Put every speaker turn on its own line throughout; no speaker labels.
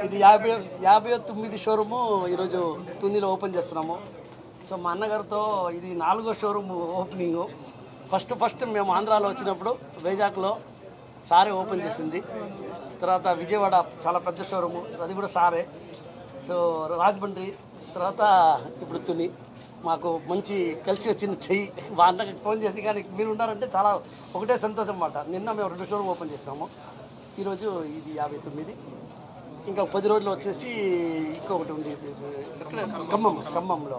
ఇది 59 షోరూము ఈరోజు తునిలో ఓపెన్ చేస్తున్నాము. సో మా అన్నగారితో ఇది 4వ షోరూమ్ ఓపెనింగ్. ఫస్ట్ మేము ఆంధ్రాలో వచ్చినప్పుడు వైజాగ్లో సారే ఓపెన్ చేసింది. తర్వాత విజయవాడ చాలా పెద్ద షోరూము, అది కూడా సారే. సో రాజమండ్రి, తర్వాత ఇప్పుడు తుని. మాకు మంచి కలిసి వచ్చింది చెయ్యి. మా అన్నకి ఫోన్ చేసి కానీ మీరు ఉన్నారంటే చాలా ఒకటే సంతోషం అన్నమాట. నిన్న మేము 2 షోరూమ్ ఓపెన్ చేసినాము. ఈరోజు ఇది 59. ఇంకా 10 రోజులు వచ్చేసి ఇంకొకటి ఉంది ఇక్కడ ఖమ్మంలో.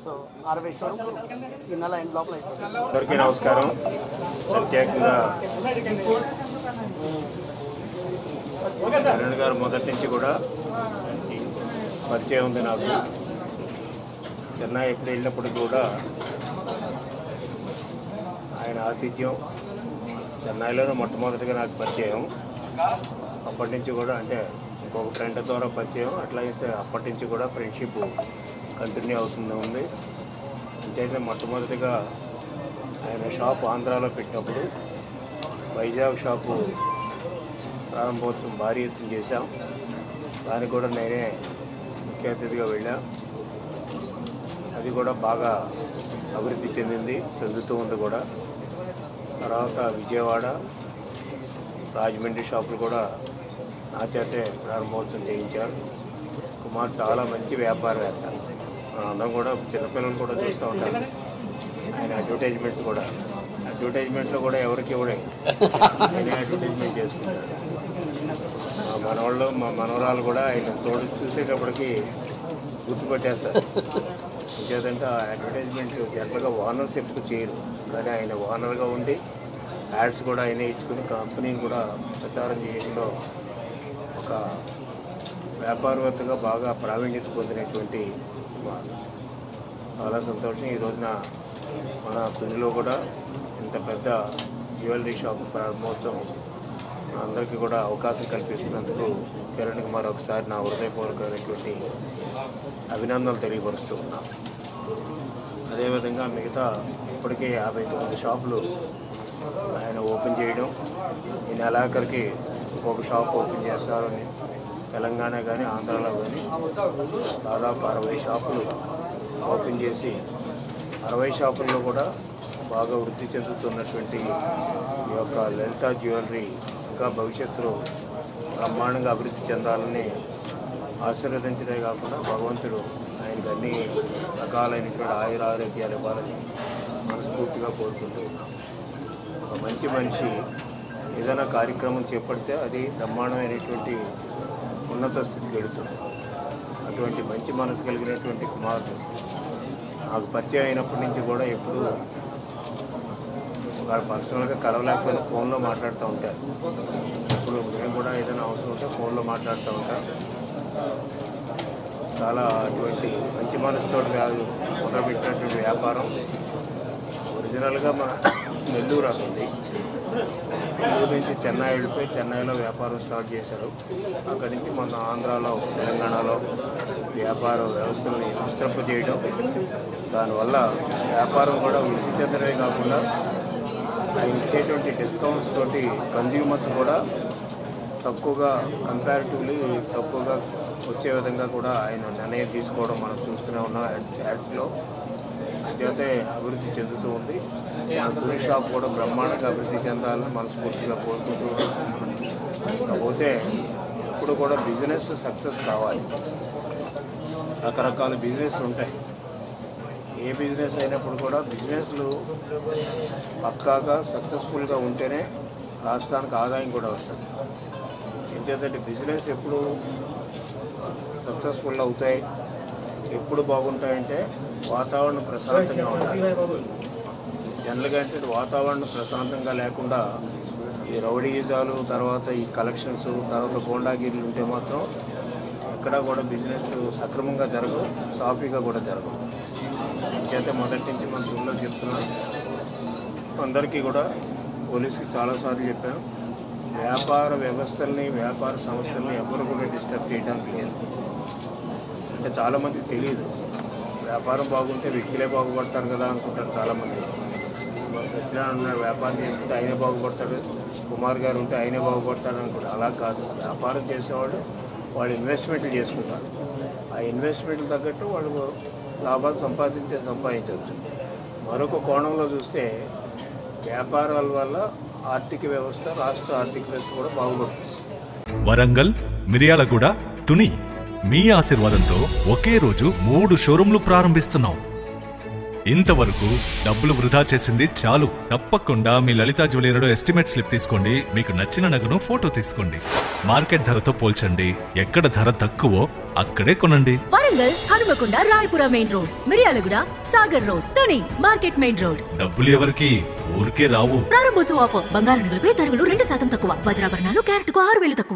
సో 60 షోరూమ్ ఈ నెల ఎండ్ లోపల అయిపోతుంది.
అందరికీ నమస్కారం. ప్రత్యేకంగా అరుణ్ గారు మొదటి నుంచి కూడా పరిచయం ఉంది నాకు. చెన్నై ఎప్పుడు వెళ్ళినప్పటికీ కూడా ఆయన ఆతిథ్యం చెన్నైలోనే మొట్టమొదటిగా నాకు పరిచయం. అప్పటి నుంచి కూడా అంటే ఇంకొక ఫ్రెండ్ ద్వారా పరిచయం, అట్లయితే అప్పటి నుంచి కూడా ఫ్రెండ్షిప్ కంటిన్యూ అవుతుంది ఉంది. అంతైతే మొట్టమొదటిగా ఆయన షాప్ ఆంధ్రాలో పెట్టినప్పుడు వైజాగ్ షాపు ప్రారంభోత్సవం భారీ ఎత్తున చేశాం. దానికి కూడా నేనే ముఖ్య అతిథిగా వెళ్ళా. అది కూడా బాగా అభివృద్ధి చెందుతూ ఉంది కూడా. తర్వాత విజయవాడ, రాజమండ్రి షాపులు కూడా నా చేతే ప్రారంభోత్సవం చేయించారు. కుమార్ చాలా మంచి వ్యాపారవేత్త. అందరం కూడా చిన్నపిల్లలు కూడా చూస్తూ ఉంటారు. ఆయన అడ్వర్టైజ్మెంట్లో కూడా ఎవరికి ఇవ్వడే నేనే అడ్వర్టైజ్మెంట్ చేసుకుంటాను. మా మనవరాలు కూడా ఆయన చూసేటప్పటికి గుర్తుపట్టేస్తారు. ఇంకేదంటే ఆ అడ్వర్టైజ్మెంట్ జనరల్గా ఓనర్స్ ఎప్పుడు చేయరు, కానీ ఆయన ఓనర్గా ఉండి యాడ్స్ కూడా ఆయనే ఇచ్చుకుని కంపెనీని కూడా ప్రచారం చేయడంలో ఒక వ్యాపారవేత్తగా బాగా ప్రావీణ్యత పొందినటువంటి చాలా సంతోషం. ఈ రోజున మన తునిలో కూడా ఇంత పెద్ద జ్యువెలరీ షాప్ ప్రారంభోత్సవం అందరికీ కూడా అవకాశం కల్పిస్తున్నందుకు కిరణ్కి మరొకసారి నా హృదయపూర్వకమైనటువంటి అభినందనలు తెలియపరుస్తూ ఉన్నాను. అదేవిధంగా మిగతా ఇప్పటికే 59 షాపులు ఆయన ఓపెన్ చేయడం, ఈ నెలాఖరికి ఒక షాప్ ఓపెన్ చేస్తారని తెలంగాణ కానీ ఆంధ్రాలో కానీ దాదాపు 60 షాపులు ఓపెన్ చేసి 60 షాపుల్లో కూడా బాగా వృద్ధి చెందుతున్నటువంటి ఈ యొక్క లలిత జ్యువెలరీ ఇంకా భవిష్యత్తులో బ్రహ్మాండంగా అభివృద్ధి చెందాలని ఆశీర్వదించడే కాకుండా భగవంతుడు ఆయనకు అన్ని రకాలైనటువంటి ఆయురారోగ్యాలు ఇవ్వాలని మనస్ఫూర్తిగా కోరుకుంటూ ఉన్నాం. ఒక మంచి మనిషి ఏదైనా కార్యక్రమం చేపడితే అది బ్రహ్మాండమైనటువంటి ఉన్నత స్థితికి వెళుతుంది. అటువంటి మంచి మనసు కలిగినటువంటి కుమారుడు నాకు పరిచయం అయినప్పటి నుంచి కూడా ఎప్పుడు వాళ్ళు పర్సనల్గా కలవలేకపోయినా ఫోన్లో మాట్లాడుతూ ఉంటారు. ఇప్పుడు మేము కూడా ఏదైనా అవసరం ఉంటే ఫోన్లో మాట్లాడుతూ ఉంటాం. చాలా అటువంటి మంచి మనసుతో మొదలుపెట్టినటువంటి వ్యాపారం ఒరిజినల్గా మన నెల్లూరు అవుతుంది. నెల్లూరు నుంచి చెన్నై వెళ్ళిపోయి చెన్నైలో వ్యాపారం స్టార్ట్ చేశారు. అక్కడి నుంచి మన ఆంధ్రాలో, తెలంగాణలో వ్యాపార వ్యవస్థని విస్తరింపజేయడం, దానివల్ల వ్యాపారం కూడా వృద్ధి చెందడమే కాకుండా ఆయన ఇచ్చేటువంటి డిస్కౌంట్స్ తోటి కన్జ్యూమర్స్ కూడా తక్కువగా కంపారిటివ్లీ తక్కువగా వచ్చే విధంగా కూడా ఆయన నిర్ణయం తీసుకోవడం మనం చూస్తూనే ఉన్నాం యాడ్స్లో. అయితే అభివృద్ధి చెందుతూ ఉంది. మన తుని షాప్ కూడా బ్రహ్మాండంగా అభివృద్ధి చెందాలని మనస్ఫూర్తిగా కోరుకుంటూ, కాకపోతే ఇప్పుడు కూడా బిజినెస్ సక్సెస్ కావాలి. రకరకాల బిజినెస్లు ఉంటాయి. ఏ బిజినెస్ అయినప్పుడు కూడా బిజినెస్లు పక్కాగా సక్సెస్ఫుల్గా ఉంటేనే రాష్ట్రానికి ఆదాయం కూడా వస్తుంది. ఎందుకంటే బిజినెస్ ఎప్పుడు సక్సెస్ఫుల్ అవుతాయి, ఎప్పుడు బాగుంటాయంటే వాతావరణం ప్రశాంతంగా ఉండాలి. జనరల్గా అంటే వాతావరణం ప్రశాంతంగా లేకుండా ఈ రౌడీజాలు, తర్వాత ఈ కలెక్షన్స్, తర్వాత గోండాగిరీలు ఉంటే మాత్రం ఎక్కడా కూడా బిజినెస్ సక్రమంగా జరగవు, సాఫీగా కూడా జరగవు. చేత మొదటి నుంచి మన ఊళ్ళో చెప్తున్నాం, అందరికీ కూడా పోలీసుకి చాలాసార్లు చెప్పాను, వ్యాపార వ్యవస్థల్ని, వ్యాపార సంస్థల్ని ఎవరు కూడా డిస్టర్బ్ చేయడానికి లేదు. అంటే చాలామందికి తెలియదు, వ్యాపారం బాగుంటే వ్యక్తులే బాగుపడతారు కదా అనుకుంటారు చాలామంది. సత్యనారాయణ ఉన్నాడు, వ్యాపారం చేసుకుంటే ఆయనే బాగుపడతాడు, కుమార్ గారు ఉంటే ఆయనే బాగుపడతాడు అనుకుంటారు. అలా కాదు, వ్యాపారం చేసేవాళ్ళు వాళ్ళు ఇన్వెస్ట్మెంట్లు చేసుకుంటారు. ఆ ఇన్వెస్ట్మెంట్లు తగ్గట్టు వాళ్ళు లాభాలు సంపాదించవచ్చు. మరొక కోణంలో చూస్తే వ్యాపారాల వల్ల ఆర్థిక వ్యవస్థ, రాష్ట్ర ఆర్థిక వ్యవస్థ కూడా బాగుపడుతుంది.
వరంగల్, మిర్యాలగూడ, తుని మీ ఆశీర్వాదంతో ఒకే రోజు 3 షోరూంలు ప్రారంభిస్తున్నాం. ఇంతవరకు డబ్బులు వృధా చేసింది చాలు. తప్పకుండా మీ లలిత జ్యువెలరీలో ఎస్టిమేట్ స్లిప్ తీసుకోండి. మీకు నచ్చిన నగను ఫోటో తీసుకోండి. మార్కెట్ ధరతో పోల్చండి. ఎక్కడ ధర తక్కువో అక్కడే కొనండి.
Warangal, Hanamkonda, Rayapura main road, Miryalaguda, Sagar road, Tuni market main road.
డబ్బులు ఎవరికి ఊరికే రావు.
ప్రారంభోత్సవ ఆఫర్. బంగారు నగలపై తరుగులు 2% తక్కువ. వజ్రాభరణాలు క్యారెట్కు 6,000 తక్కువ.